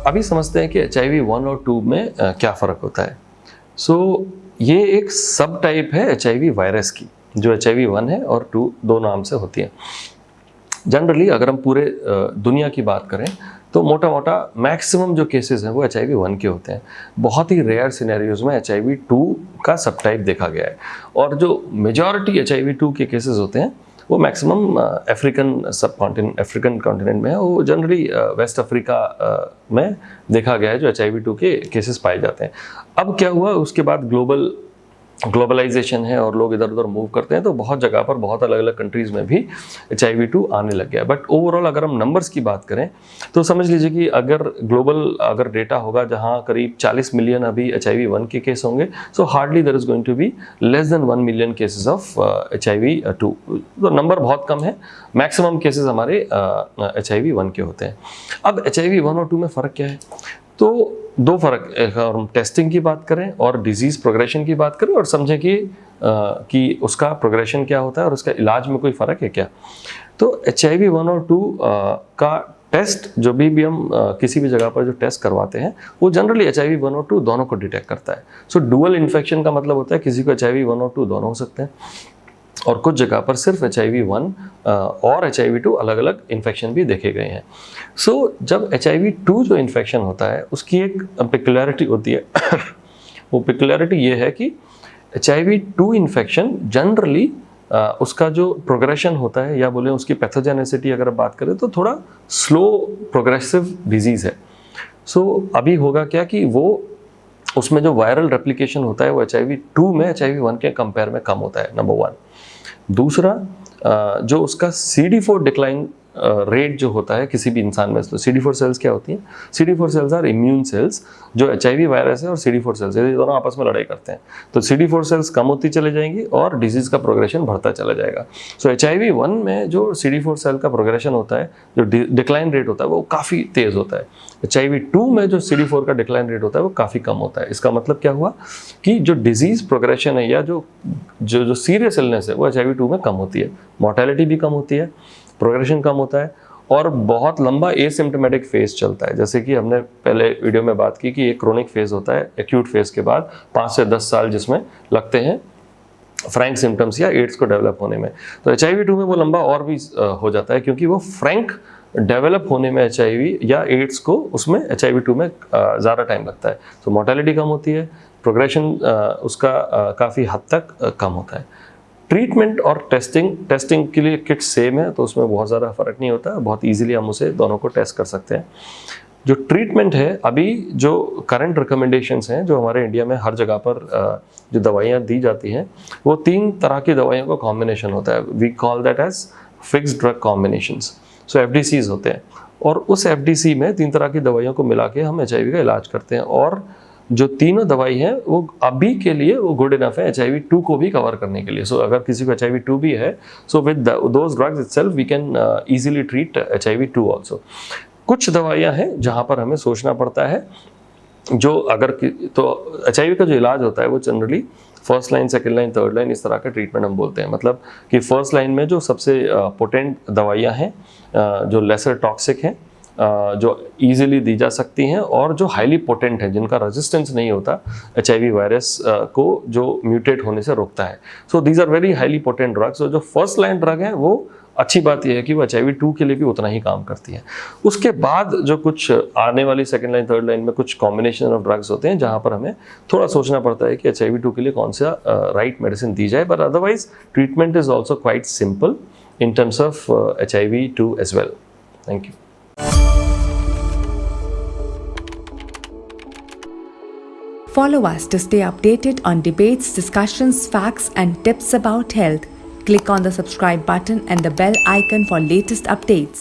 अभी समझते हैं कि HIV 1 और 2 में क्या फ़र्क होता है। ये एक सब टाइप है HIV वायरस की, जो HIV 1 है और 2 दो नाम से होती है। जनरली अगर हम पूरे दुनिया की बात करें तो मोटा मोटा मैक्सिमम जो केसेस हैं वो HIV 1 के होते हैं। बहुत ही रेयर सिनेरियोज में HIV 2 का सब टाइप देखा गया है, और जो मेजॉरिटी HIV 2 के केसेस होते हैं वो मैक्सिमम अफ्रीकन कॉन्टिनेंट में है। वो जनरली वेस्ट अफ्रीका में देखा गया है जो HIV 2 के केसेस पाए जाते हैं। अब क्या हुआ, उसके बाद ग्लोबलाइजेशन है और लोग इधर उधर मूव करते हैं, तो बहुत जगह पर बहुत अलग अलग कंट्रीज़ में भी HIV 2 आने लग गया। बट ओवरऑल अगर हम नंबर्स की बात करें तो समझ लीजिए कि अगर डेटा होगा जहां करीब 40 मिलियन अभी HIV 1 के केस होंगे, so hardly there is going to be less than 1 million cases of HIV 2। तो नंबर बहुत कम है, मैक्सिमम केसेस हमारे HIV 1 के होते हैं। अब HIV 1 और 2 में फ़र्क क्या है? तो दो फ़र्क, अगर हम टेस्टिंग की बात करें और डिजीज़ प्रोग्रेशन की बात करें और समझें कि उसका प्रोग्रेशन क्या होता है और उसका इलाज में कोई फ़र्क है क्या। तो HIV 1 और 2 का टेस्ट जो भी हम किसी भी जगह पर जो टेस्ट करवाते हैं वो जनरली HIV 1 और 2 दोनों को डिटेक्ट करता है। डुअल इन्फेक्शन का मतलब होता है किसी को HIV 1 और 2 दोनों हो सकते हैं, और कुछ जगह पर सिर्फ HIV 1 और HIV 2 अलग अलग इन्फेक्शन भी देखे गए हैं। जब HIV 2 जो इन्फेक्शन होता है उसकी एक पेक्युलरिटी होती है वो पेक्युलरिटी ये है कि HIV 2 इन्फेक्शन जनरली उसका जो प्रोग्रेशन होता है, या बोले उसकी पैथोजेनेसिटी अगर बात करें तो थोड़ा स्लो प्रोग्रेसिव डिजीज़ है। अभी होगा क्या कि वो उसमें जो वायरल रेप्लिकेशन होता है वो HIV 2 में HIV 1 के कंपेयर में कम होता है, नंबर 1। दूसरा, जो उसका CD4 डिक्लाइन रेट जो होता है किसी भी इंसान में, तो CD4 सेल्स क्या होती हैं? CD4 cells are immune cells. जो HIV वायरस है और CD4 सेल्स, ये दोनों आपस में लड़ाई करते हैं, तो CD4 सेल्स कम होती चले जाएंगी और डिजीज़ का प्रोग्रेशन बढ़ता चला जाएगा। HIV 1 में जो CD4 सेल का प्रोग्रेशन होता है, जो डिक्लाइन रेट होता है वो काफ़ी तेज़ होता है। HIV 2 में जो CD4 का डिक्लाइन रेट होता है वो काफ़ी कम होता है। इसका मतलब क्या हुआ कि जो डिजीज़ प्रोग्रेशन है या जो सीरियस इलनेस है वो HIV 2 में कम होती है, मोर्टेलिटी भी कम होती है, प्रोग्रेशन कम होता है, और बहुत लंबा एसिम्प्टोमेटिक फेज चलता है। जैसे कि हमने पहले वीडियो में बात की कि एक क्रोनिक फेज होता है एक्यूट फेज के बाद 5 से 10 साल जिसमें लगते हैं फ्रैंक सिम्टम्स या एड्स को डेवलप होने में। तो HIV 2 में वो लंबा और भी हो जाता है, क्योंकि वो फ्रैंक डेवलप होने में HIV या एड्स को उसमें HIV 2 में ज़्यादा टाइम लगता है। तो मोर्टेलिटी कम होती है, प्रोग्रेशन उसका काफ़ी हद तक कम होता है। ट्रीटमेंट और टेस्टिंग के लिए किट सेम है, तो उसमें बहुत ज़्यादा फ़र्क नहीं होता, बहुत इजीली हम उसे दोनों को टेस्ट कर सकते हैं। जो ट्रीटमेंट है, अभी जो करंट रिकमेंडेशंस हैं जो हमारे इंडिया में हर जगह पर जो दवाइयाँ दी जाती हैं, वो 3 तरह की दवाइयों का कॉम्बिनेशन होता है। We call that as fixed drug combinations. FDCs होते हैं, और उस FDC में 3 तरह की दवाइयों को मिला के हम HIV का इलाज करते हैं, और जो तीनों दवाई हैं वो अभी के लिए वो गुड इनफ है HIV 2 को भी कवर करने के लिए। अगर किसी को HIV 2 भी है, with those drugs itself we can easily treat HIV 2 also. कुछ दवाइयां हैं जहां पर हमें सोचना पड़ता है, जो तो HIV का जो इलाज होता है वो generally first line, second line, third line, इस तरह का ट्रीटमेंट हम बोलते हैं। मतलब कि फर्स्ट लाइन में जो सबसे पोटेंट दवाइयाँ हैं, जो लेसर टॉक्सिक हैं, जो इजीली दी जा सकती हैं, और जो हाईली पोटेंट है, जिनका रेजिस्टेंस नहीं होता HIV वायरस को जो म्यूटेट होने से रोकता है। These are very highly potent drugs. जो फर्स्ट लाइन ड्रग है वो अच्छी बात यह है कि वो HIV 2 के लिए भी उतना ही काम करती है। उसके बाद जो कुछ आने वाली सेकेंड लाइन, थर्ड लाइन में कुछ कॉम्बिनेशन ऑफ ड्रग्स होते हैं जहां पर हमें थोड़ा सोचना पड़ता है कि HIV 2 के लिए कौन सा राइट मेडिसिन दी जाए, but otherwise treatment is also quite simple in terms of HIV 2 as well. Thank you. Follow us to stay updated on debates, discussions, facts, and tips about health. Click on the subscribe button and the bell icon for latest updates.